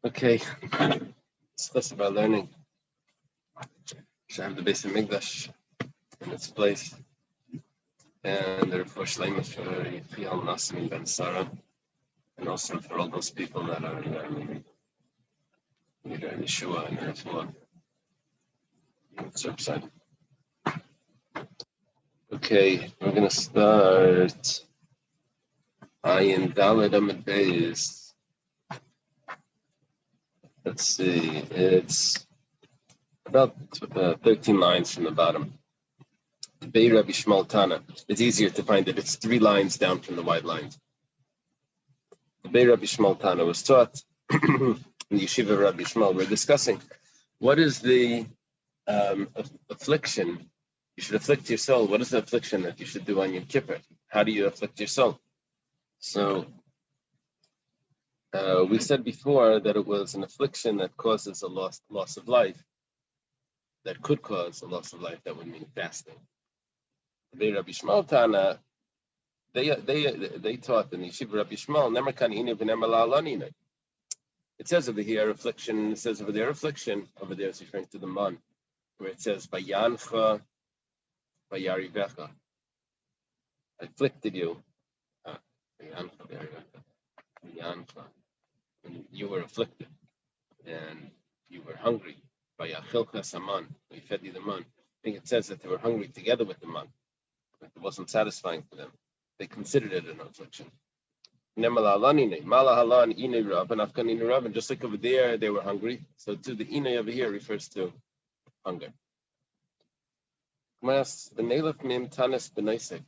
Okay, discuss about learning. Should have the basic Mikdash in its place, and therefore Shleimus for Yifiel Nassim Ben Sarah, and also for all those people that are either in Yeshua and Refuah. Upside. Okay, we're gonna start. Ayin Daled Amid Beis. Let's see, it's about 13 lines from the bottom. Bei Rabbi Shmuel Tana. It's easier to find it. It's 3 lines down from the white lines. The Bei Rabbi Shmuel Tana was taught in the Yeshiva of Rabbi Shmuel. We're discussing what is the affliction you should afflict your soul. What is the affliction that you should do on Yom Kippur? How do you afflict your soul? So we said before that it was an affliction that causes a loss of life. That could cause a loss of life. That would mean fasting. The Bei Rabbi Shmuel Tana. They taught in the Yeshiva Rabbi Shmuel, Nemer kan ina v'nemer la'alon. It says over here affliction. It says over there affliction. Over there it's referring to the man, where it says Vayancha, Vayarivecha. I afflicted you. Vayancha, and you were afflicted, and you were hungry. Vayachilcha saman. We fed you the man. I think it says that they were hungry together with the man, but it wasn't satisfying for them. They considered it an affliction. And just like over there, they were hungry. So to the ine over here refers to hunger. If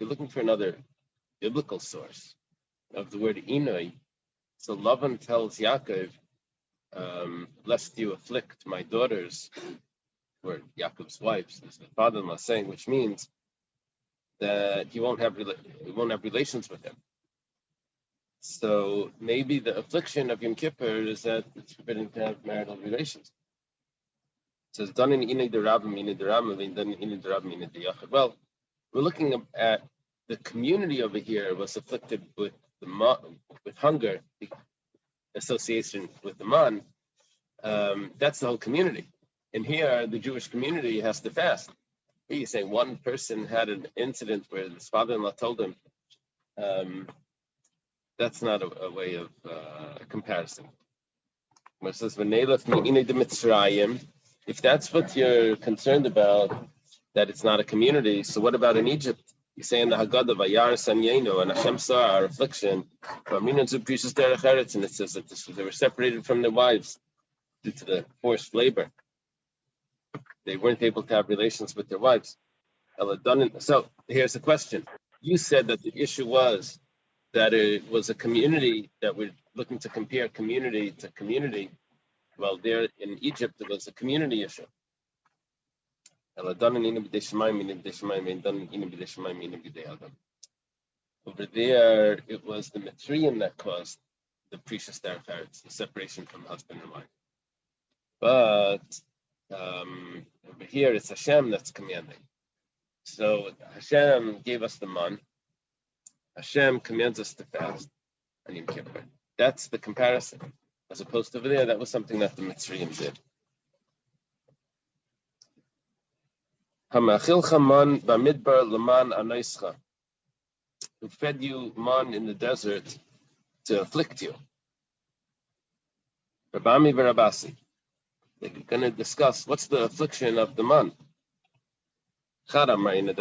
you're looking for another biblical source of the word inoi, so Lavan tells Yaakov, lest you afflict my daughters, or Yaakov's wives, as the father-in-law saying, which means that he won't have relations with them. So maybe the affliction of Yom Kippur is that it's forbidden to have marital relations. It says, "Done in inei derabim, inei deramim, done in inei derabim, inei deyachad." Well, we're looking at the community over here was afflicted with with hunger, the association with the man. That's the whole community. And here, the Jewish community has to fast. Here you say one person had an incident where his father-in-law told him. That's not a way of comparison. It says, if that's what you're concerned about, that it's not a community, so what about in Egypt? You say in the Haggadah, Vayar Sanyeno, and Hashem saw our affliction, and it says that they were separated from their wives due to the forced labor. They weren't able to have relations with their wives. So here's the question. You said that the issue was that it was a community, that we're looking to compare community to community. Well, there in Egypt, it was a community issue. Over there, it was the Mitzrayim that caused the precious Darfaritz, the separation from husband and wife. But over here, it's Hashem that's commanding. So Hashem gave us the man. Hashem commands us to fast on Yom Kippur. That's the comparison. As opposed to over there, that was something that the Mitzrayim did. Who fed you man in the desert to afflict you. Rabami v'Rabasi. They're going to discuss what's the affliction of the man. It's Machlekes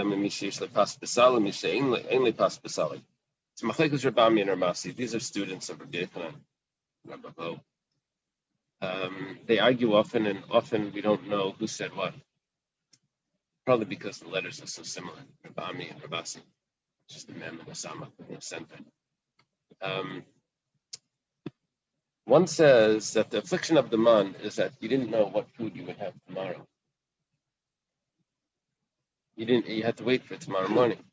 Rabami and Ramasi. These are students of Rabbi Yochanan, Rabbi Bo. They argue often, and often we don't know who said what. Probably because the letters are so similar, Rabami and Rabasi. Just the mem and the sama in the center. One says that the affliction of the man is that you didn't know what food you would have tomorrow. You had to wait for tomorrow morning.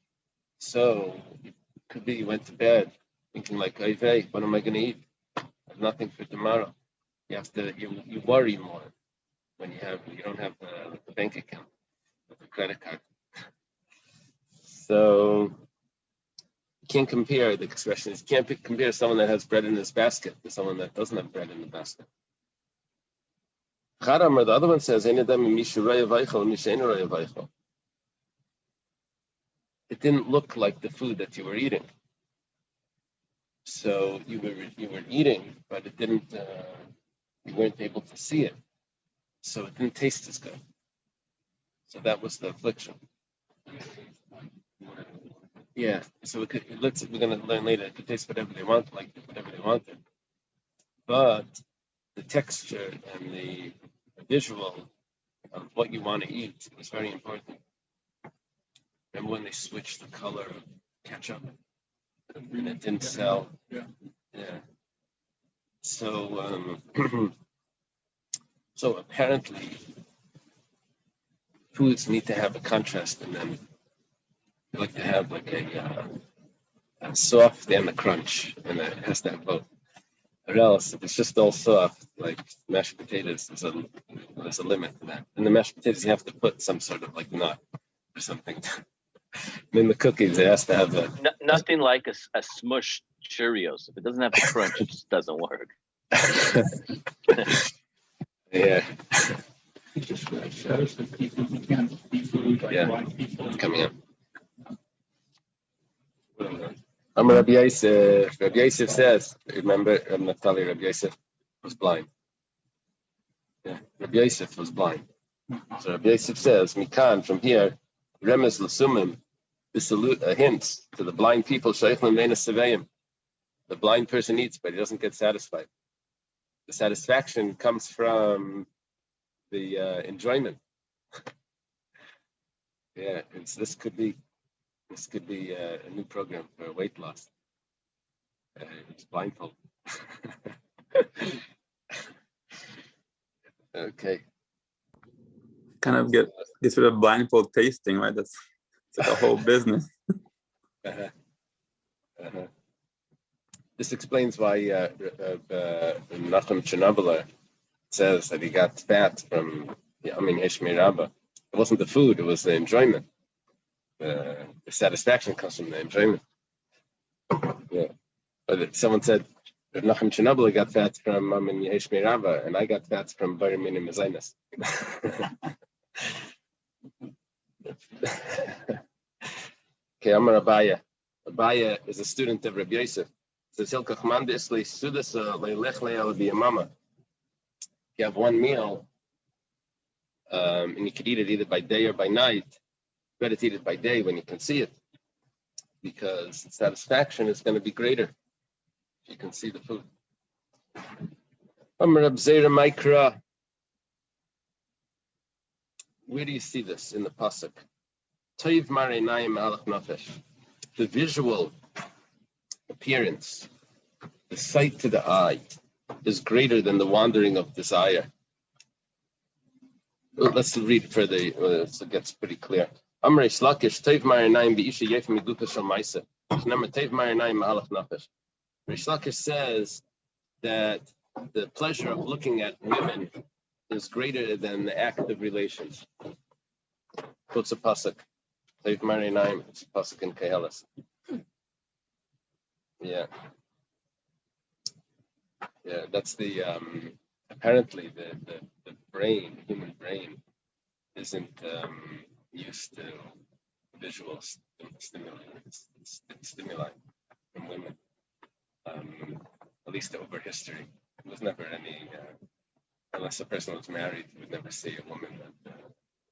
So it could be you went to bed thinking like, hey, what am I going to eat? I have nothing for tomorrow. You have to, you worry more when you don't have the bank account with the credit card. So you can't compare the expressions. You can't compare someone that has bread in his basket to someone that doesn't have bread in the basket. The other one says, it didn't look like the food that you were eating. So you were eating, but it didn't. You weren't able to see it, so it didn't taste as good. So that was the affliction. Yeah. So we're going to learn later. It could taste whatever they want, like whatever they wanted, but the texture and the visual of what you want to eat is very important. Remember when they switched the color of ketchup and it didn't sell? Yeah. So, so apparently, foods need to have a contrast in them. You like to have like a soft and a crunch, and it has to have both. Or else, if it's just all soft, like mashed potatoes, there's a limit to that. In the mashed potatoes, you have to put some sort of like nut or something. And in the cookies, it has to have nothing like a smushed Cheerios. If it doesn't have the crunch, it just doesn't work. Yeah. Yeah. Coming up. Rabbi Yosef. Rabbi Yosef says, remember, Naftali, Rabbi Yosef was blind. Yeah, Rabbi Yosef was blind. So Rabbi Yosef says, Mikan, from here, Remes Lasumim, this hints to the blind people, Sheikhlim Reina Seveyim. The blind person eats, but he doesn't get satisfied. The satisfaction comes from the enjoyment. Yeah, this could be a new program for weight loss. It's blindfold. Okay. Kind of get rid of blindfold tasting, right? It's like a whole business. This explains why Nachum Chernobyl says that he got fat from Heshmei Rabbah. It wasn't the food; it was the enjoyment. The satisfaction comes from the enjoyment. Yeah. But someone said Nachum Chernobyl got fat from Heshmei Rabbah, and I got fat from Bar Minim Zainas. Okay, Amar Abaya. Abaya is a student of Rabbi Yosef. Says Hilkach Mandis Sudas Leilech Leal Biyamama. You have one meal, and you could eat it either by day or by night. Better to eat it by day when you can see it, because satisfaction is going to be greater if you can see the food. Amar Abzeira Maikra. Where do you see this in the pasuk? Toiv Mareinayim Alach Nafesh. The visual appearance, the sight to the eye, is greater than the wandering of desire. Let's read further, so it gets pretty clear. Amrei Slakish, Toiv Mareinayim Beisha Yef Migupa Shamaisa. Remember, Toiv Mareinayim Alach Nafesh. Rish Lakish says that the pleasure of looking at women is greater than the act of relations. What's a pasuk? Toiv Mareinayim, it's a pasuk in Kehelas. Yeah, that's the apparently the brain, human brain, isn't used to visual stimuli from women. At least over history, there was never any, unless a person was married, you would never see a woman that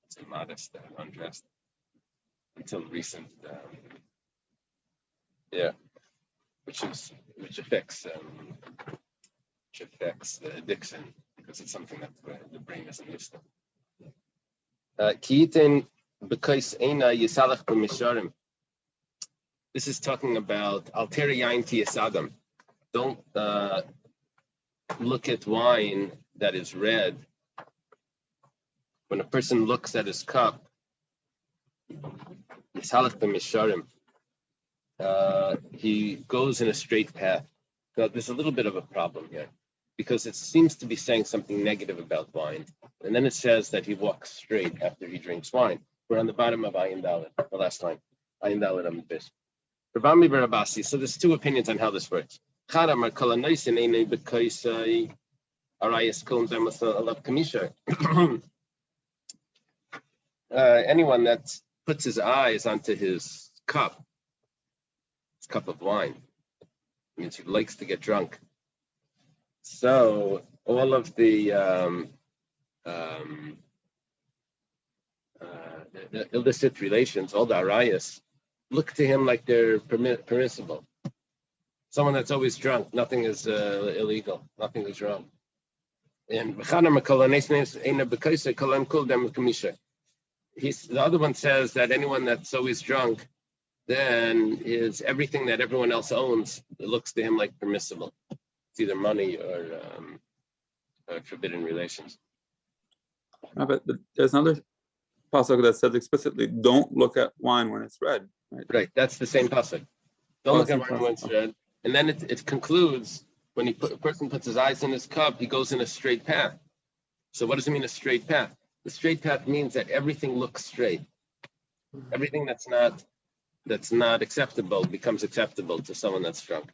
was immodest and undressed until recent. Which affects the addiction, because it's something that the brain isn't used to. This is talking about altera yain tiyasadam. Don't look at wine that is red. When a person looks at his cup, yisalach b'misharim, he goes in a straight path. Now, there's a little bit of a problem here, because it seems to be saying something negative about wine, and then it says that he walks straight after he drinks wine. We're on the bottom of Ayin Dalet, the last line. Ayin Dalet Amud Beis. Rabami Barabasi. So there's two opinions on how this works. Arayas Kulm Alav Kamisha. Anyone that puts his eyes onto his cup of wine, means he likes to get drunk. So all of the illicit relations, all the arayas, look to him like they're permissible. Someone that's always drunk, nothing is illegal, nothing is wrong. And the other one says that anyone that's always drunk, then is everything that everyone else owns, it looks to him like permissible. It's either money or forbidden relations. But there's another pasuk that says explicitly, "Don't look at wine when it's red." Right. That's the same pasuk. Don't look at wine when it's red. And then it concludes when a person puts his eyes in his cup, he goes in a straight path. So what does it mean, a straight path? The straight path means that everything looks straight. Everything that's not acceptable becomes acceptable to someone that's drunk.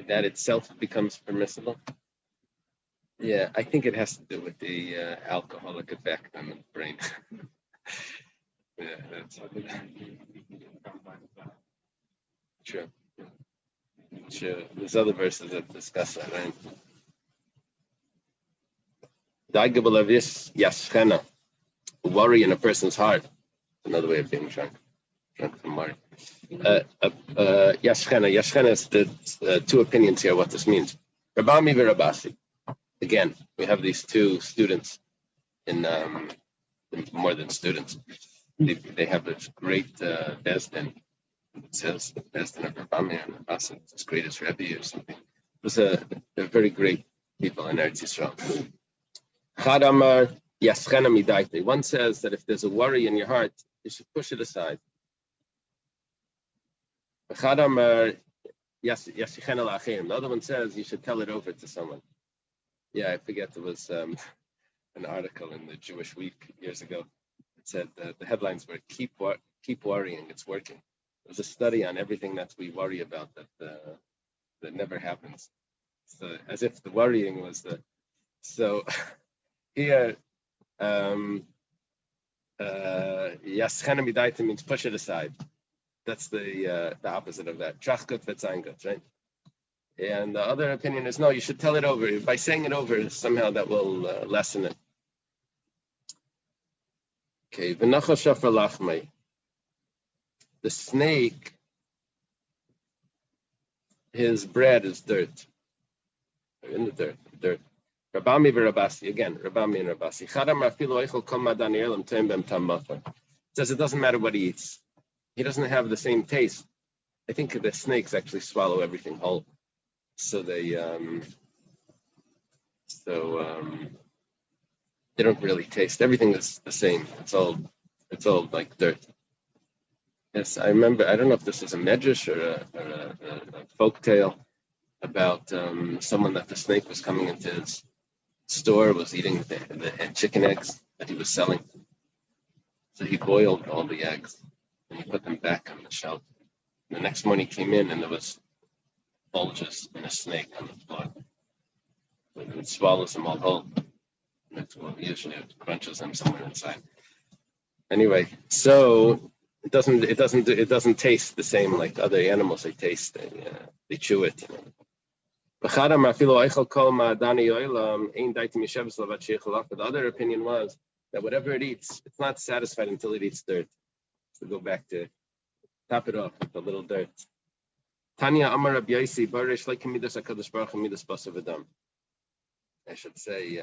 That itself becomes permissible. Yeah, I think it has to do with the alcoholic effect on the brain. Yeah, that's true. True. There's other verses that discuss that, right? Worry in a person's heart. Another way of being drunk. Drunk from worry. Yashchena is the two opinions here, what this means. Rabami v'Rabasi. Again, we have these two students in more than students. They have this great Bezdin. It says the Bezdin of Rabami and Rabasi, his greatest Rebbe or something. They're very great people in Eretz Yisrael. Chad Amar Yashchena midaite. One says that if there's a worry in your heart, you should push it aside. The other one says you should tell it over to someone. Yeah, I forget, there was an article in the Jewish Week years ago. It said the headlines were "Keep worrying, it's working." It was a study on everything that we worry about that never happens. So as if the worrying was the. So here, Yaschena midaita means push it aside. That's the opposite of that. Trachgut v'tzayngut, right? And the other opinion is no, you should tell it over. By saying it over, somehow that will lessen it. Okay, v'nacha shafar lachmei. The snake, his bread is dirt. In the dirt. Rabami v'Rabasi, again, Rabami and Rabasi. Chadam rafilu eichel kol madan yerelim teim bem tam bafar. Says it doesn't matter what he eats. He doesn't have the same taste. I think the snakes actually swallow everything whole. So they don't really taste. Everything is the same. It's all like dirt. Yes, I remember. I don't know if this is a medrash or a folk tale about someone that the snake was coming into his store, was eating the chicken eggs that he was selling. So he boiled all the eggs and he put them back on the shelf. The next morning he came in and there was bulges in a snake on the floor. It swallows them all whole. Usually it crunches them somewhere inside. Anyway, so it doesn't taste the same like other animals. They taste, they chew it. The other opinion was that whatever it eats, it's not satisfied until it eats dirt. So go back to top it off with a little dirt. Tanya Amar Rabbi Yosi Barish like Midas HaKadosh Baruch Hu Midas Basav Adam. I should say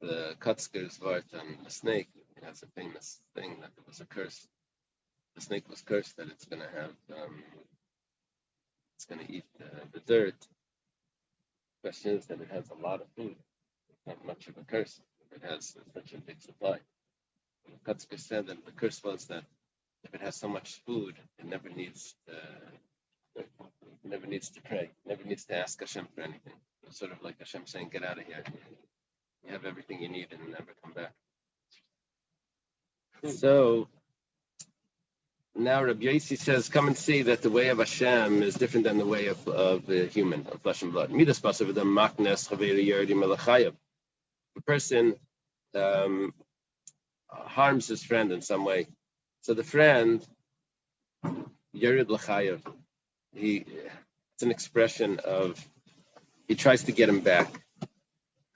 the Kutzker's Vart on the snake has a famous thing that it was a curse. The snake was cursed that it's going to have, it's going to eat the dirt. The question is that it has a lot of food. It's not much of a curse if it has such a big supply. Kutzker said that the curse was that if it has so much food, it never needs needs to pray, never needs to ask Hashem for anything. It's sort of like Hashem saying, get out of here. You have everything you need and never come back. So now Rabbi Yossi says, come and see that the way of Hashem is different than the way of the human, of flesh and blood. The person harms his friend in some way. So the friend, Yerid L'chayev, it's an expression of, he tries to get him back,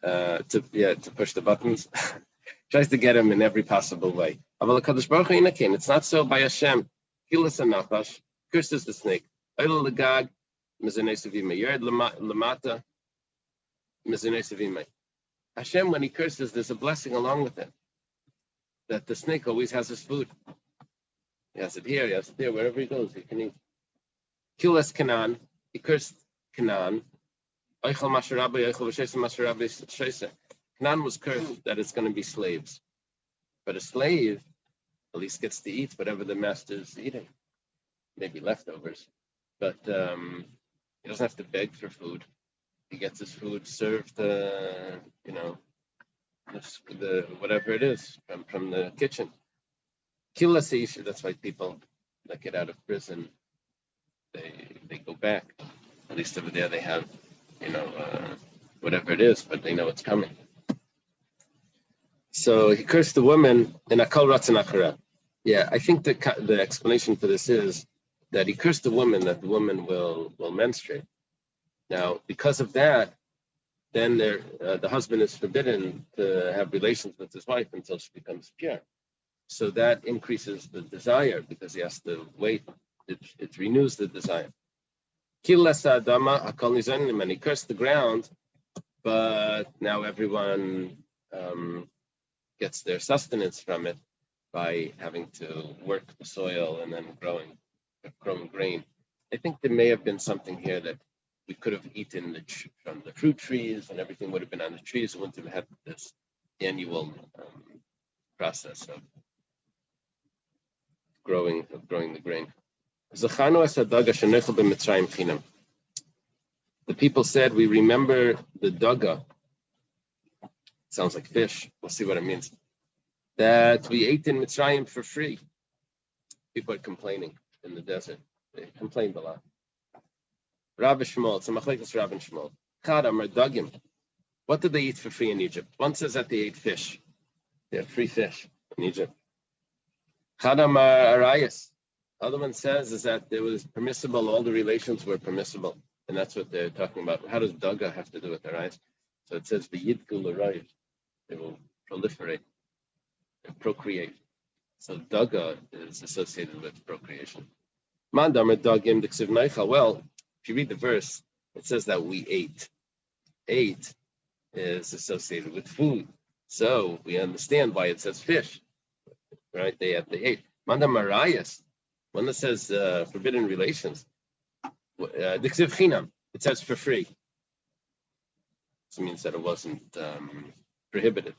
to push the buttons, tries to get him in every possible way. It's not so by Hashem. Kilas anachash, curses the snake. Oil legag, mizanesavime. Yered lamata, mizanesavime. Hashem, when he curses, there's a blessing along with it. That the snake always has his food. He has it here, he has it there, wherever he goes, he can eat. Kilas Canaan, he cursed Canaan. Canaan was cursed that it's going to be slaves. But a slave at least gets to eat whatever the master is eating. Maybe leftovers. But he doesn't have to beg for food. He gets his food served, the whatever it is from the kitchen. Kila Seisha, that's why people that get out of prison, they go back. At least over there they have, whatever it is, but they know it's coming. So he cursed the woman in Akal Ratzon Achara. Yeah, I think the explanation for this is that he cursed the woman, that the woman will menstruate. Now, because of that, then the husband is forbidden to have relations with his wife until she becomes pure. So that increases the desire because he has to wait. It renews the desire. And he cursed the ground, but now everyone gets their sustenance from it by having to work the soil and then growing grain. I think there may have been something here that we could have eaten from the fruit trees and everything would have been on the trees. We wouldn't have had this annual process of growing the grain. The people said, we remember the daga. Sounds like fish. We'll see what it means. That we ate in Mitzrayim for free. People are complaining in the desert. They complained a lot. Rabbi Shmuel, it's a machlekes Rabbi Shmuel. Chadam or dagim. What did they eat for free in Egypt? One says that they ate fish. They have free fish in Egypt. Chadam arayas. Other one says is that it was permissible, all the relations were permissible. And that's what they're talking about. How does daga have to do with arayas? So it says the yidkul arayas. They will proliferate and procreate. So daga is associated with procreation. Mandam dagim diksiv neichal. Well, if you read the verse, it says that we ate. Ate is associated with food. So we understand why it says fish. Right? They ate. Mandam arayas. One that says forbidden relations. Diksiv chinam. It says for free. This means that it wasn't prohibited.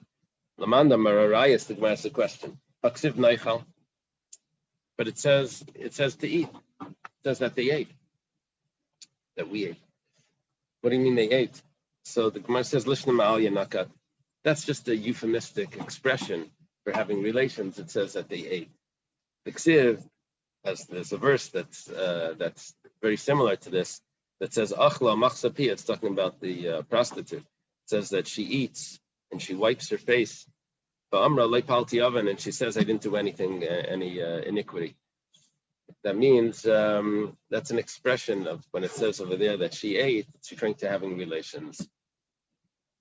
Lamanda mararayas, the Gemara asks the question. Aksiv neichal. But it says to eat. It says that they ate. That we ate. What do you mean they ate? So the Gemara says lishna ma'al yanakat. That's just a euphemistic expression for having relations. It says that they ate. The ksiv, there's a verse that's very similar to this that says achla machsapi. It's talking about the prostitute. It says that she eats and she wipes her face. Ba'amra leipalti oven, and she says I didn't do anything, any iniquity. That means that's an expression of when it says over there that she ate. It's referring to having relations.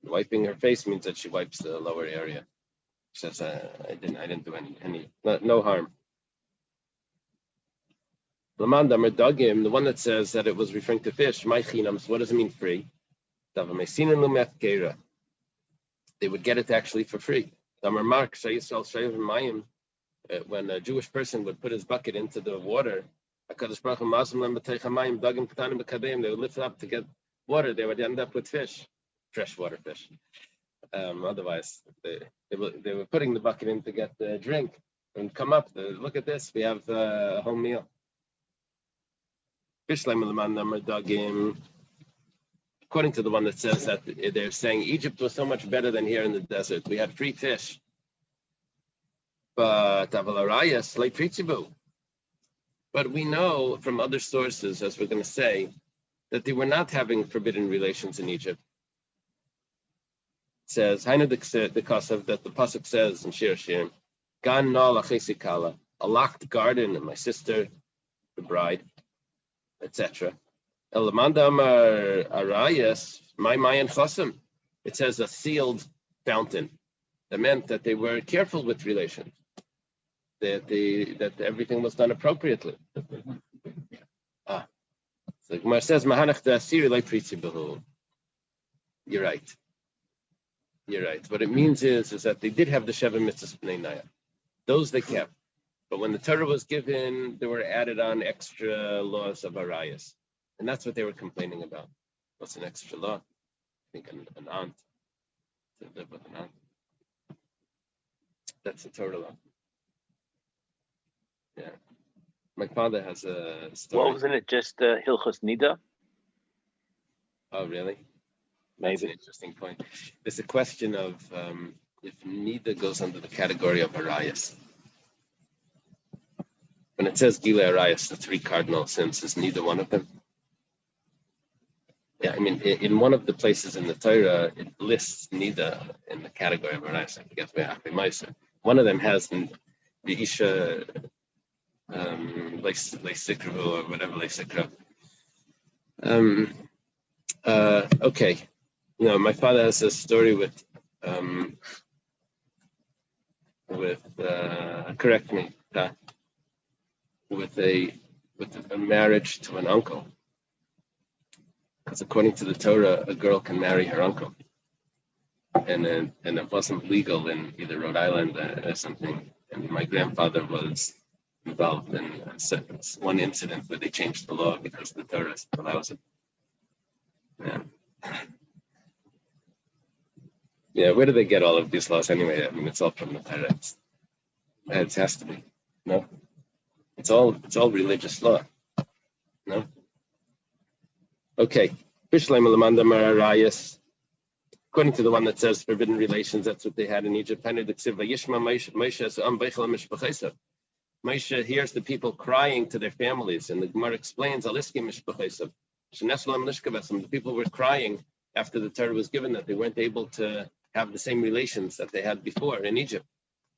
Wiping her face means that she wipes the lower area. She says I didn't do any no harm. Lamanda Merdagim, the one that says that it was referring to fish, my chinams, what does it mean free? They would get it actually for free. When a Jewish person would put his bucket into the water, they would lift it up to get water, they would end up with fish, freshwater fish. Otherwise, they were putting the bucket in to get the drink and come up, look at this, we have a whole meal. According to the one that says that they're saying Egypt was so much better than here in the desert. We had free fish. But we know from other sources, as we're going to say, that they were not having forbidden relations in Egypt. It says, the Kosev, that the Pasuk says in Shir Shirim, Gan no lachesikala, a locked garden, and my sister, the bride, etc. Elamanda Amar Arayas, my Mayan Chosim. It says a sealed fountain. That meant that they were careful with relations, that everything was done appropriately. So the Gemara says, Mahanach da Asiri like Pritzibahu. You're right. What it means is that they did have the Sheva Mitzvahs B'nai Naya. Those they kept. But when the Torah was given, there were added on extra laws of Arayas. And that's what they were complaining about. What's an extra law? I think an aunt. To live with an aunt. That's the Torah law. Yeah. My father has a story. What wasn't it? Just Hilchos Nida? Oh, really? Maybe. That's an interesting point. There's a question of if Nida goes under the category of Arayas. When it says Gila Arayas, the three cardinal sins, is Nida one of them? Yeah, I mean, in one of the places in the Torah, it lists Nida in the category of Arayas. I forget where. One of them has the Isha Leisikra or whatever Leisikra. Okay. My father has a story with correct me, with a marriage to an uncle. Because according to the Torah, a girl can marry her uncle, and it wasn't legal in either Rhode Island or something. And my grandfather was involved in one incident where they changed the law because the Torah allows it. Yeah. Yeah, where do they get all of these laws anyway? I mean, it's all from the Torah. It has to be. No, it's all religious law. No. Okay. According to the one that says forbidden relations, that's what they had in Egypt. Moshe hears the people crying to their families, and the Gemara explains, the people were crying after the Torah was given, that they weren't able to have the same relations that they had before in Egypt.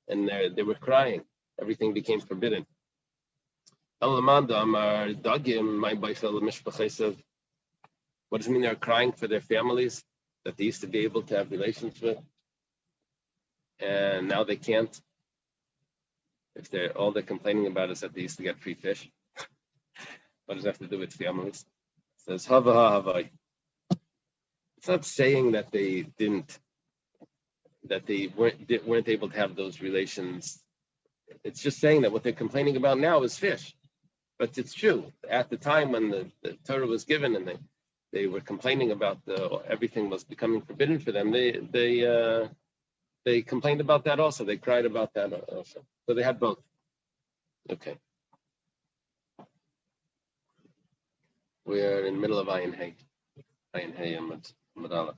And they were crying. Everything became forbidden. What does it mean they're crying for their families that they used to be able to have relations with? And now they can't? If all they're complaining about is that they used to get free fish. What does that have to do with families? It says, Hava Havai. It's not saying that they weren't able to have those relations. It's just saying that what they're complaining about now is fish. But it's true. At the time when the Torah was given and they were complaining about everything was becoming forbidden for them, they complained about that also. They cried about that also. So they had both. Okay. We're in the middle of Ayin Hay. Ayin Hay and Madala.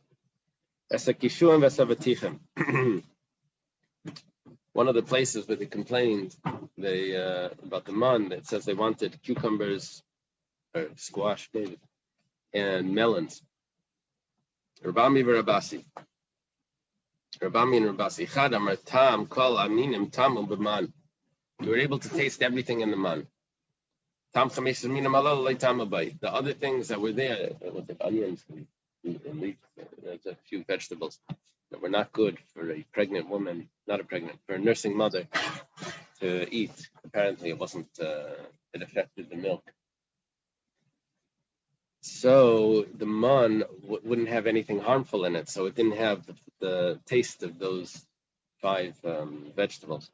One of the places where they complained about the man, that says they wanted cucumbers or squash maybe and melons. Rabami and Rabasi. Chad amar tam kol aminim tamu b'man. You were able to taste everything in the man. Tam chamesh minam alal lei tamu bay. The other things that were there, with the onions and leaf, there's a few vegetables that were not good for a pregnant woman, for a nursing mother to eat. Apparently it wasn't, it affected the milk. So the man wouldn't have anything harmful in it, so it didn't have the taste of those 5 vegetables.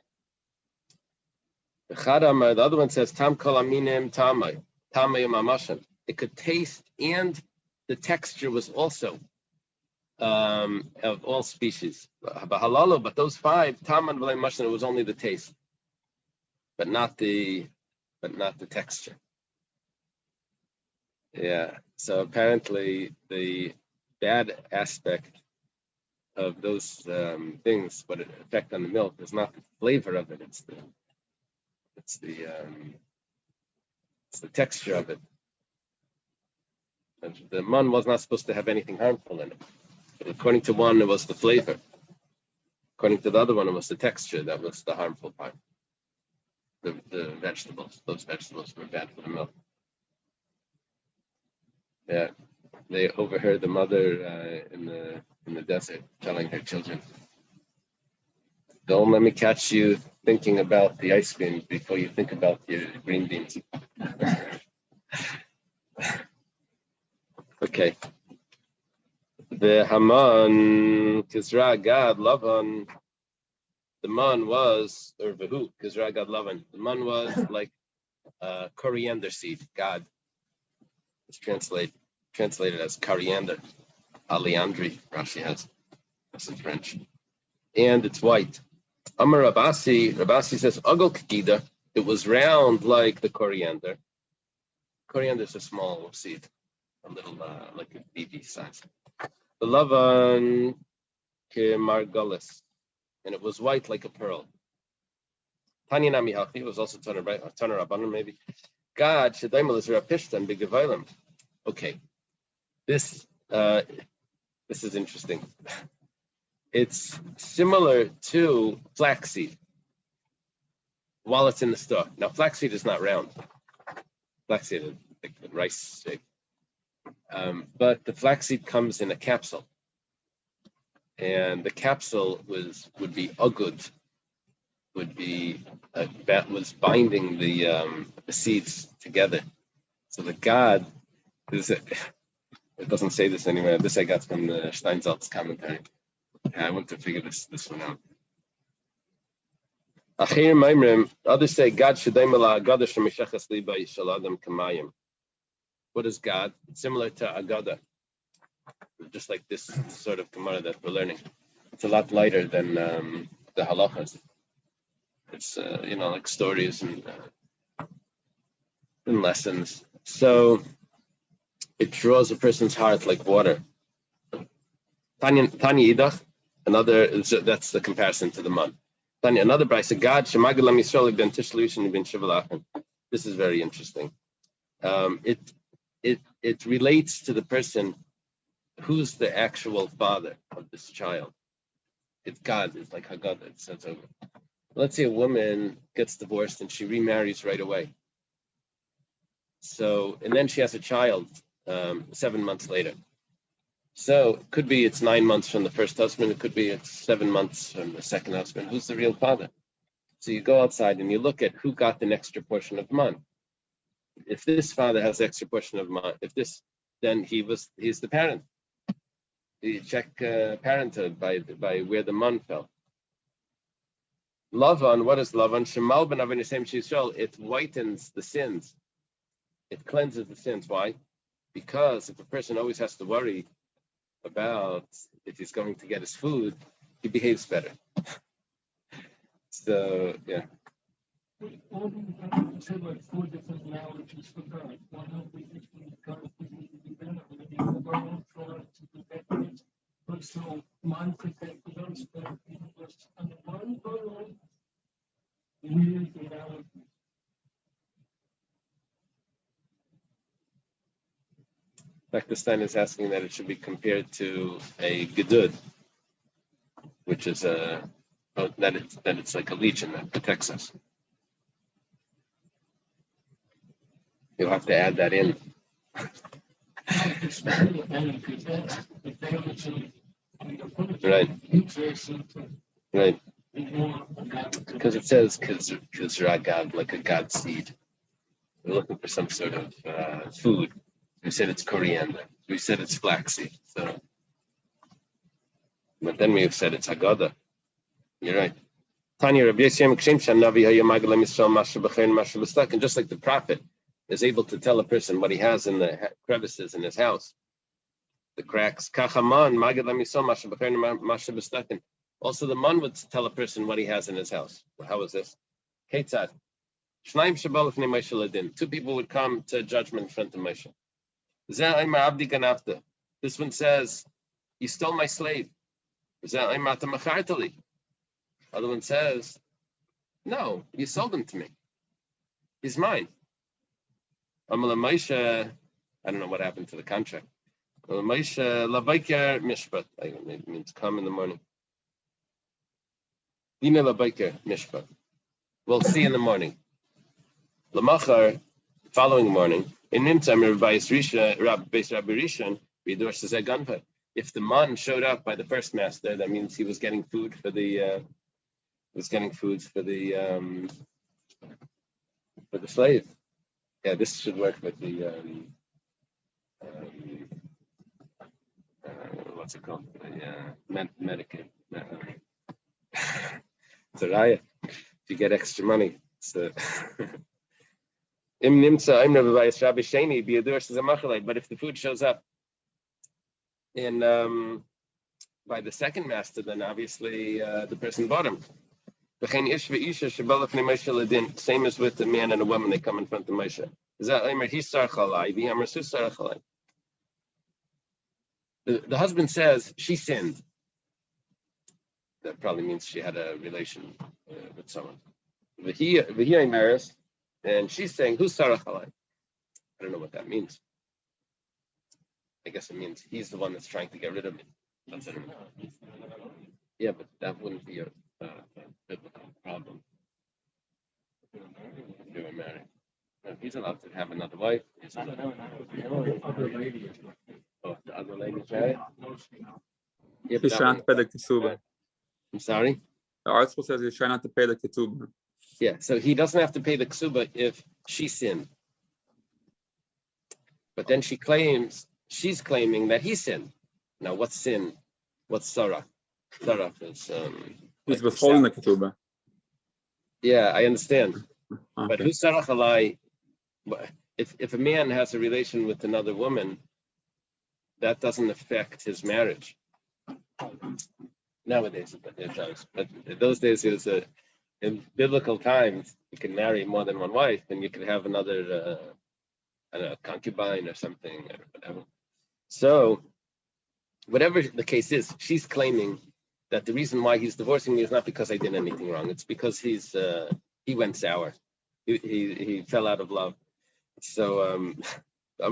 The other one says, Tam kol aminem tamay, tamay mamashan. It could taste, and the texture was also of all species. But those 5, tam and mashan, it was only the taste, but not the texture. Yeah. So apparently the bad aspect of those things, what it affect on the milk is not the flavor of it, it's the texture of it. And the man was not supposed to have anything harmful in it. But according to one, it was the flavor. According to the other one, it was the texture that was the harmful part. The vegetables, those vegetables were bad for the milk. Yeah, they overheard the mother in the desert telling her children, "Don't let me catch you thinking about the ice cream before you think about your green beans." Okay. The Haman Kizra Gad Lavan. The man was, or Vahu Kizra Gad Lavan. The man was like coriander seed. God. It's translated as coriander. Aliandri, Rashi has. That's in French. And it's white. Amar Rabasi says, Agol Kikida, it was round like the coriander. Coriander is a small seed, a little like a BB size. The Lavan Margulis, and it was white like a pearl. Tanya Nami Hachi, it was also Taner Rabbanon maybe. God, Shedaimal is Rapishtan Bigavailam. Okay, this is interesting. It's similar to flaxseed while it's in the stalk. Now, flaxseed is not round. Flaxseed is like rice shape. But the flaxseed comes in a capsule. And the capsule would be agud, would be that was binding the seeds together. So the God is it doesn't say this anywhere. This I got from the Steinsaltz commentary. I want to figure this one out. Others say God shadaimala agada shemishachas liba shaladam kamayim. What is God? It's similar to agada, just like this sort of Gemara that we're learning. It's a lot lighter than the halachas. It's like stories and lessons. So it draws a person's heart like water. Tanya Idach, that's the comparison to the man. Tanya, another brayse, God shemagalam Yisrael ben tishlushin ben shivalachin. This is very interesting. It relates to the person who's the actual father of this child. It's God. It's like Haggadah. It says over. Let's say a woman gets divorced and she remarries right away. So, and then she has a child 7 months later. So it could be it's 9 months from the first husband. It could be it's 7 months from the second husband. Who's the real father? So you go outside and you look at who got an extra portion of man. If this father has extra portion of man, then he's the parent. You check parenthood by where the man fell. Lavan, what is Lavan? Shemal ben Avin Yisem Yisrael. It whitens the sins. It cleanses the sins. Why? Because if a person always has to worry about if he's going to get his food, he behaves better. So, yeah. Like 4 different analogies for God. One of the God is the world to protect it. But so man protected us, but it was on the one world, weird analogy. Dr. Stein is asking that it should be compared to a gedud, which is that it's like a legion that protects us. You'll have to add that in. Right. Right. Because it says God, like a God seed. We're looking for some sort of food. We said it's coriander. We said it's flaxseed. So, but then we've said it's Haggadah. You're right. Tanya Rabbi Yisrael and just like the prophet is able to tell a person what he has in the crevices in his house, the cracks. Also, the man would tell a person what he has in his house. How is this? Two people would come to judgment in front of Moshe. This one says, you stole my slave. Other one says, no, you sold him to me. He's mine. I don't know what happened to the contract. Mishpat. It means come in the morning. We'll see in the morning. Lamachar, following morning, in Nimtzam if the man showed up by the first master, that means he was getting food for the slave. Yeah, this should work with the what's it called? The Medicaid. It's a raya. If you get extra money, it's but if the food shows up in by the second master, then obviously the person bought him. Same as with the man and a woman, they come in front of Moshe. The husband says she sinned. That probably means she had a relation with someone. And she's saying, who's Sarach Alai? I don't know what that means. I guess it means he's the one that's trying to get rid of me. That's it. Yeah, but that wouldn't be a biblical problem. If you were married. No, he's allowed to have another wife. Oh, the other lady's married? Yeah, He's trying to pay the ketubah. I'm sorry? The article says he's trying not to pay the ketubah. Yeah, so he doesn't have to pay the ksuba if she sinned. But then she's claiming that he sinned. Now, what's sin? What's sarah? Sarah is he's withholding the ketubah. Yeah, I understand. Okay. But who's sarah halai? If a man has a relation with another woman, that doesn't affect his marriage. Nowadays, but in those days, it was in biblical times, you can marry more than one wife, and you could have another concubine or something, or whatever. So, whatever the case is, she's claiming that the reason why he's divorcing me is not because I did anything wrong. It's because he went sour. He fell out of love. So, so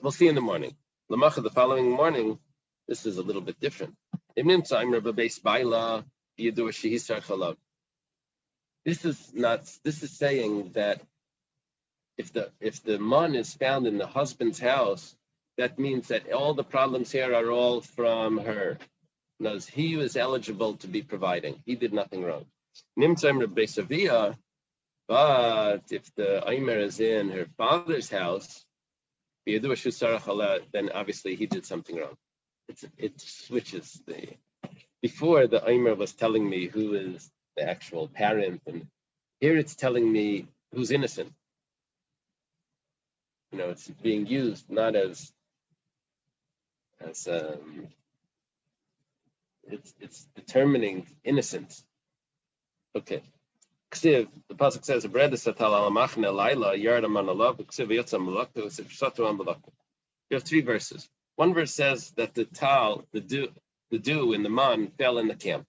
we'll see in the morning. The following morning, this is a little bit different. This is saying that if the man is found in the husband's house, that means that all the problems here are all from her. Because he was eligible to be providing. He did nothing wrong. But if the Aimer is in her father's house, then obviously he did something wrong. It switches before the Aimer was telling me who is the actual parent, and here it's telling me who's innocent. It's being used not as it's determining innocence. Okay. Ksiv, the pasuk says, "Bread is satal al machne laila yardam an alav ksiv yotzam malakto ksiv shatu an malakto." You have three verses. One verse says that the dew in the man fell in the camp.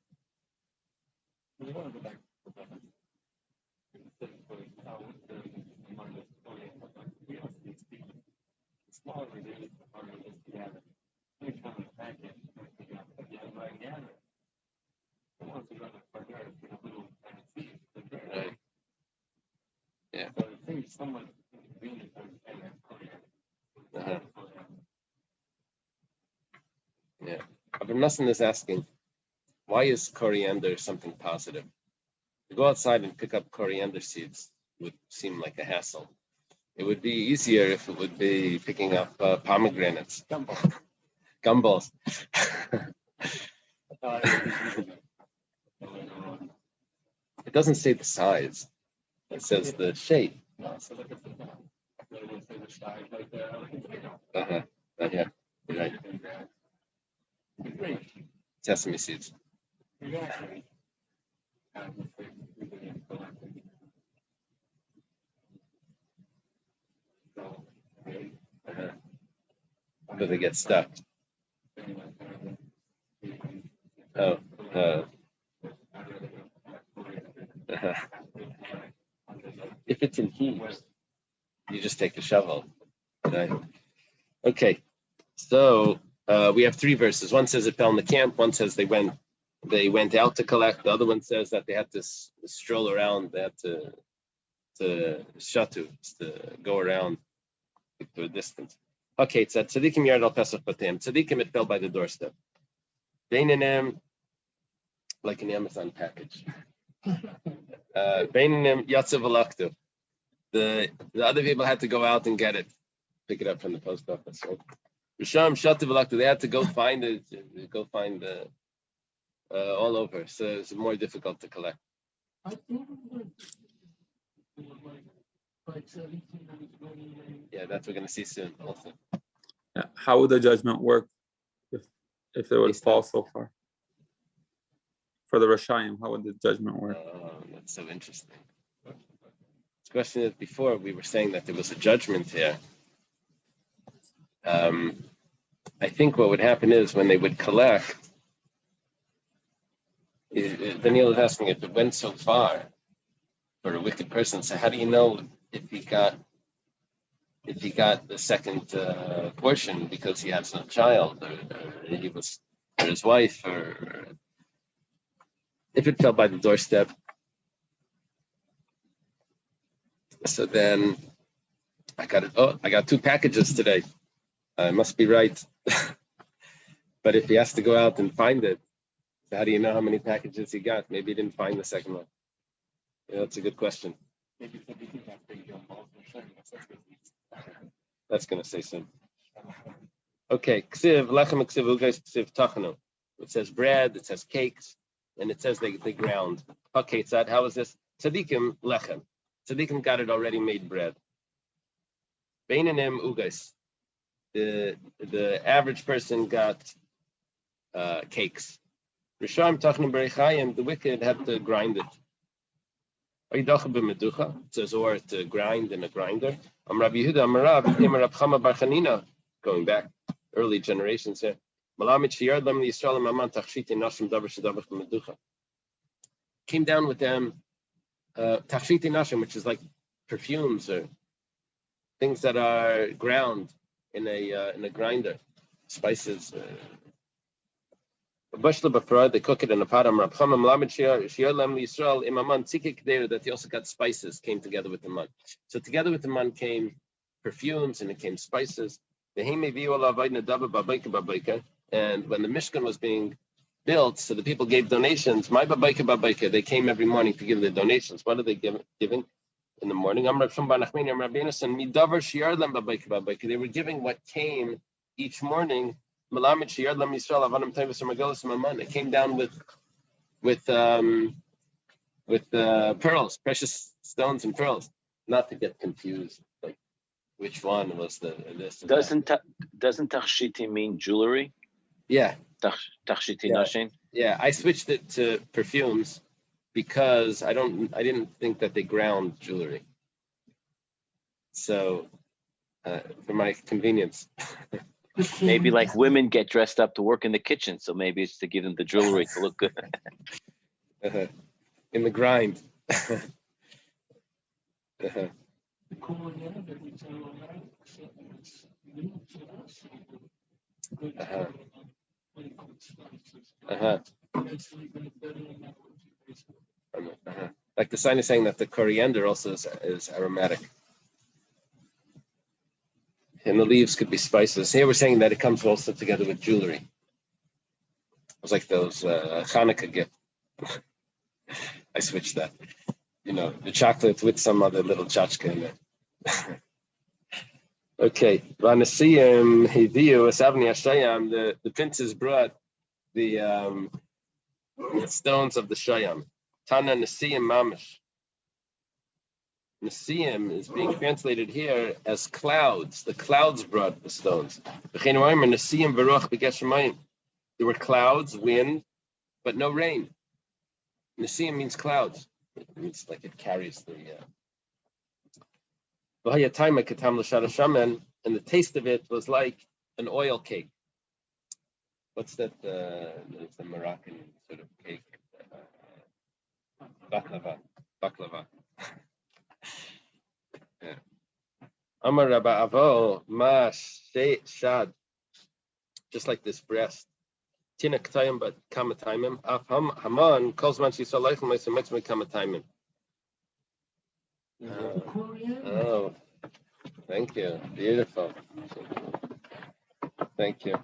Right. Yeah. Uh-huh. Yeah. But Nassim is asking, why is coriander something positive? To go outside and pick up coriander seeds would seem like a hassle. It would be easier if it would be picking up pomegranates. Gumballs. It doesn't say the size. It says the shape. Uh-huh. Yeah. Right. Sesame seeds. But they get stuck. Oh. If it's in heaps, you just take a shovel. Right? Okay, so we have three verses. One says it fell in the camp. One says they went out to collect. The other one says that they had to stroll around. They had to shatu, to go around to a distance. Okay, it's at tzadikim yard al pesach batem. Tzadikim, it fell by the doorstep. Beinanim, like an Amazon package. Beinanim yatzav alaktu. The other people had to go out and get it, pick it up from the post office. Right? Risham shatu alaktu. They had to go find it, all over. So it's more difficult to collect. Yeah, that's what we're going to see soon. Also. Yeah. How would the judgment work if they would fall so far? For the Rashayim, how would the judgment work? That's so interesting. This question is, before we were saying that there was a judgment here. I think what would happen is when they would collect, Daniel is asking if it went so far for a wicked person. So how do you know if he got the second portion because he has no child, or he was, or his wife, or if it fell by the doorstep? So then I got it. Oh, I got 2 packages today. I must be right. But if he has to go out and find it, so how do you know how many packages he got? Maybe he didn't find the second one. Yeah, that's a good question. That's going to say soon. Okay, ksiv lechem ksiv ugais ksiv tachanu. It says bread, it says cakes, and it says they ground. Okay, tzad, how is this? Tzadikim lechem. Tzadikim got it already made bread. Beinanim ugais. The average person got cakes. Risham tachnu berichayim. The wicked had to grind it. It says, or to grind in a grinder. Rabbi Yehuda Amarav, Rab Chama Bar Chanina, going back early generations here. Came down with them tachshiti nashim, which is like perfumes or things that are ground in a grinder, spices. They cook it in a pot. That they also got spices, came together with the man. So together with the man came perfumes and it came spices. And when the Mishkan was being built, so the people gave donations. They came every morning to give the donations. What are they giving in the morning? They were giving what came each morning. It came down with pearls, precious stones and pearls. Not to get confused, like which one was this? Doesn't tachshiti mean jewelry? Yeah. Tachshiti nashin. Yeah, I switched it to perfumes because I didn't think that they ground jewelry. So for my convenience. Maybe like women get dressed up to work in the kitchen, so maybe it's to give them the jewelry to look good. In the grind. Like the sign is saying that the coriander also is aromatic. And the leaves could be spices. Here we're saying that it comes also together with jewelry. It was like those Hanukkah gift. I switched that. The chocolate with some other little tchotchke in there. Okay. The princes brought the stones of the Shayam. Tana Nesiyim Mamish. Nesiyim is being translated here as clouds. The clouds brought the stones. There were clouds, wind, but no rain. Nesiyim means clouds. It means like it carries the. And the taste of it was like an oil cake. What's that? It's a Moroccan sort of cake. Baklava. Yeah. Amar Rabba Avo Ma Shad, just like this breast. Tina Katayim, but Kamataimim. Haman calls man she saw like my so much Kamataimim. Oh, thank you. Beautiful. Thank you.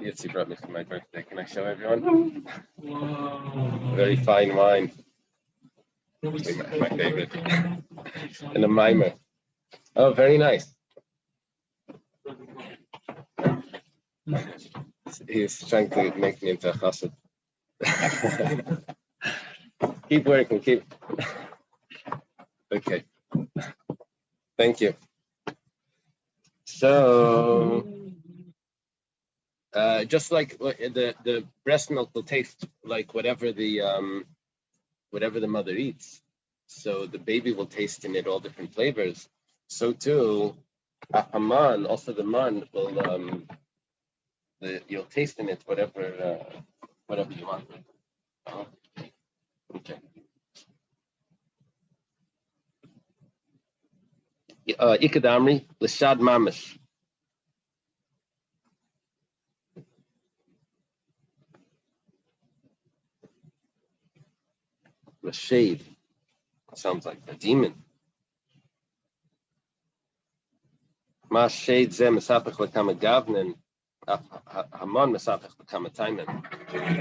Yitzi brought me for my birthday. Can I show everyone? Wow. Very fine wine. My favorite. And a mimer. Oh, very nice. He's trying to make me into a chassid. Keep working, keep. Okay. Thank you. So, just like the breast milk will taste like whatever the mother eats. So the baby will taste in it all different flavors. So too, Haman, also the man will you'll taste in it whatever you want. Okay. Ikadamri l'shad mamish. The shade sounds like a demon. Ma shade zeh mesapech l'kama gavnin. Haman mesapech l'kama taimen.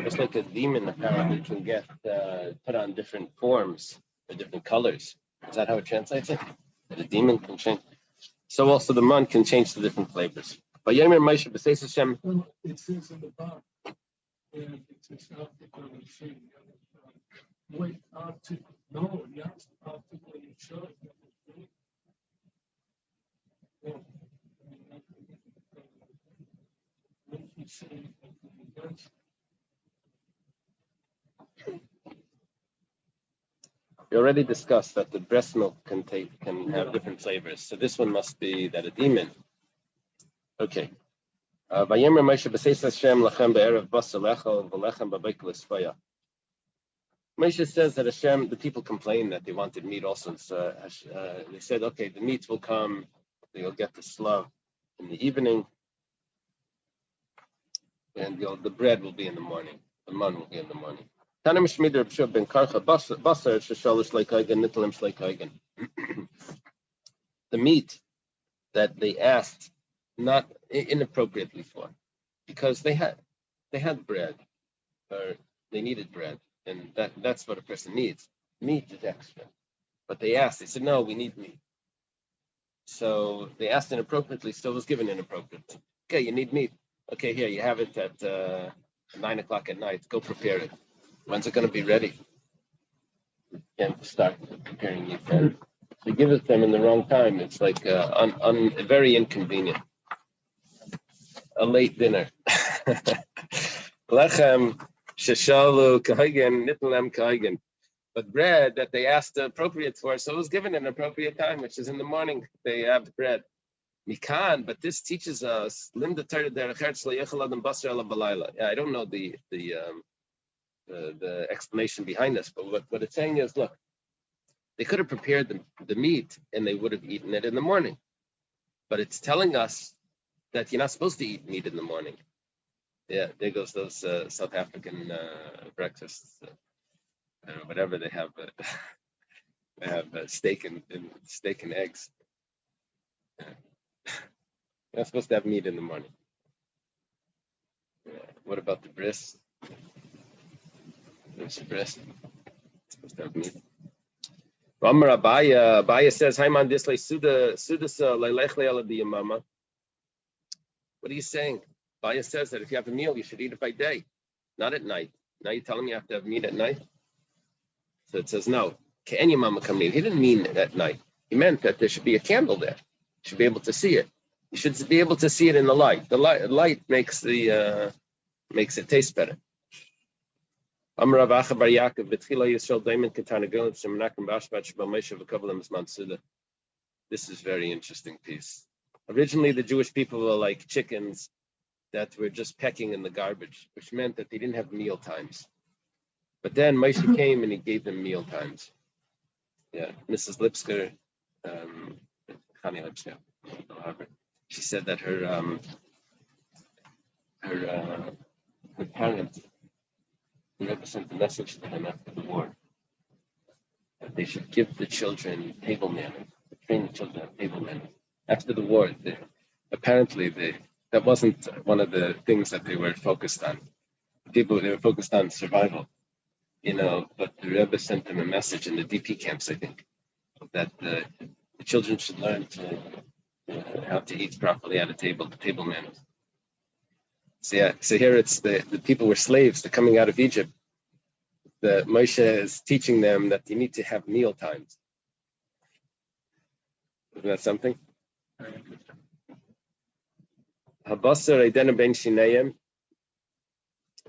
Just like a demon apparently can get put on different forms or different colors. Is that how it translates it? That a demon can change. So also the man can change the different flavors. But Yomer Moshe b'seis Hashem. It says in the back, and it says article and shade. Wait, article. No, yes, article and shade. We already discussed that the breast milk can have different flavors. So this one must be that a demon. Okay. Vayemer Moshe b'seis Hashem lachem be'erev basar lechel v'lechem b'bekel esfaya. Moshe says that Hashem, the people complained that they wanted meat also. So they said, okay, the meat will come, you'll get the slav in the evening, and the bread will be in the morning. The man will be in the morning. The meat that they asked not inappropriately for, because they had bread, or they needed bread, and that's what a person needs. Meat is extra, but they said, no, we need meat. So they asked inappropriately, so it was given inappropriately. Okay, you need meat. Okay, here, you have it at 9 o'clock at night. Go prepare it. When's it going to be ready? You can't start preparing meat then. So you give it to them in the wrong time. It's like very inconvenient. A late dinner. Lechem sheshalu kahigen nitnelem kahigen. But bread that they asked appropriate for, so it was given an appropriate time, which is in the morning. They have the bread. Mikan, but this teaches us. I don't know the explanation behind this, but what it's saying is, look, they could have prepared the meat and they would have eaten it in the morning. But it's telling us that you're not supposed to eat meat in the morning. Yeah, there goes those South African breakfasts, whatever they have. They have steak and eggs. You're not supposed to have meat in the morning. Yeah. What about the bris? There's the bris. It's supposed to have meat. Ramar Abaya says, Haiman Disley Sudasa Lelechle ala Yamama. What are you saying? Abaya says that if you have a meal, you should eat it by day, not at night. Now you're telling me you have to have meat at night? So it says, no. Any mama come in. He didn't mean at night. He meant that there should be a candle there. You should be able to see it. You should be able to see it in the light. The light makes it taste better. This is very interesting piece. Originally, the Jewish people were like chickens that were just pecking in the garbage, which meant that they didn't have meal times. But then Moshe came and he gave them meal times. Yeah, Mrs. Lipsker, Chani Lipsker, she said that her parents sent a message to them after the war that they should give the children table manners, train the children on table manners. After the war, that wasn't one of the things that they were focused on. They were focused on survival, but the Rebbe sent them a message in the DP camps, I think, that the children should learn to how to eat properly at a table manners. So here it's the people were slaves. They're coming out of Egypt. The Moshe is teaching them that you need to have meal times. Isn't that something? Habasar Eidena ben Shinayim.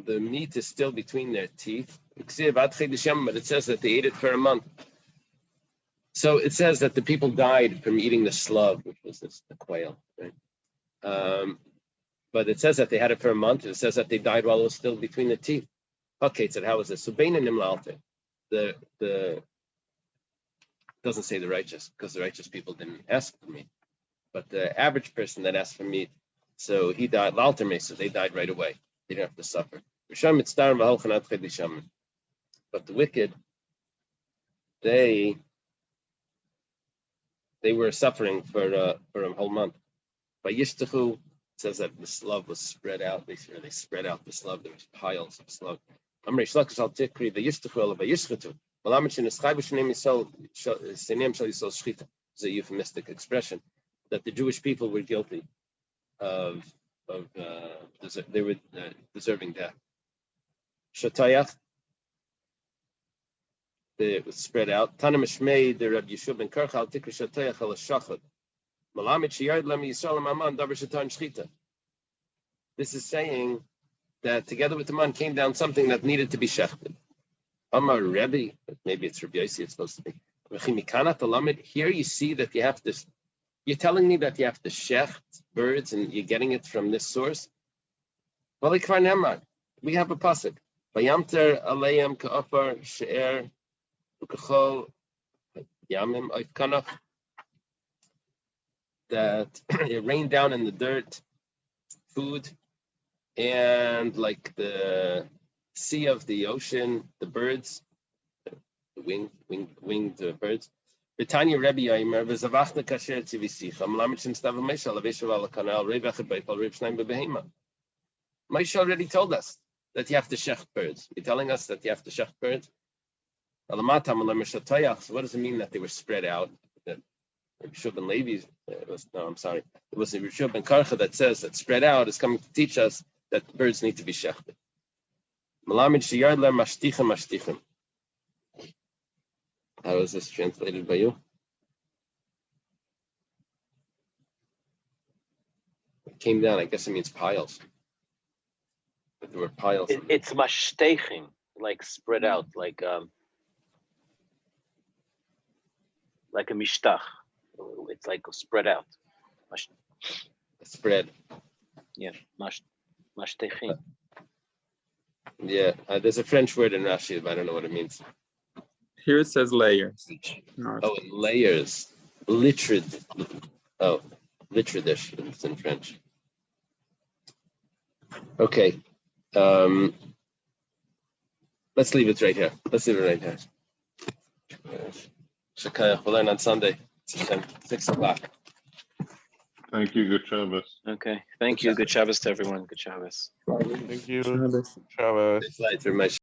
The meat is still between their teeth. But it says that they ate it for a month. So it says that the people died from eating the slug, which was the quail. Right? But it says that they had it for a month. It says that they died while it was still between the teeth. Okay, so how is this? So Bein and Nimlalte, the doesn't say the righteous, because the righteous people didn't ask for meat. But the average person that asked for meat, so he died, Lalter, so they died right away. They didn't have to suffer. But the wicked, they were suffering for a whole month. By Yishtachu, it says that the slug was spread out. They spread out the slug. There was piles of slug. It's a euphemistic expression that the Jewish people were guilty of they were deserving death. Shatayach, it was spread out. Tana Mishmei, the Rabbi Yeshua ben Karchal, Tikri Shatayach al Shachad. Malamit Shiyad Lam Yisrael Maman Davar Shatan Shchita. This is saying that together with the man came down something that needed to be shechted. Amar Rebbe, maybe it's Rabbi Yossi, it's supposed to be. Here you see that you have this. You're telling me that you have to shecht birds and you're getting it from this source? Well, we have a pasuk. Vayamter aleim ka'afar she'er ukachol yamim oifkanach. That it rained down in the dirt, food, and like the sea of the ocean, the birds, the winged birds. Betanya Rebbe Yomer v'zavachna kasher tzivisicha melamed shenstav Moshe alaveshav al kanal revachad beipal rev shnayim bebehema. Moshe already told us that you have to shecht birds. You're telling us that you have to shecht birds. So what does it mean that they were spread out? That Rishub ben Levi, it was the Rishub ben Karcha that says that spread out is coming to teach us that birds need to be shechted. Melamed sheyard le mashtichem mashtichem. How is this translated by you? It came down, I guess it means piles. But there were piles. It's mashtechim, like spread out, like a mishtach. It's like spread out. Spread. Yeah, mashtechim. Yeah, there's a French word in Rashi, but I don't know what it means. Here it says layers. No, Oh, in layers. Litridish. It's in French. Okay. Let's leave it right here. Shakayach, we'll learn on Sunday. 6 o'clock. Thank you. Good Shabbos. Okay, thank you. Good Shabbos to everyone. Good Shabbos. Thank you. Shabbos. Shabbos. Thanks, very much.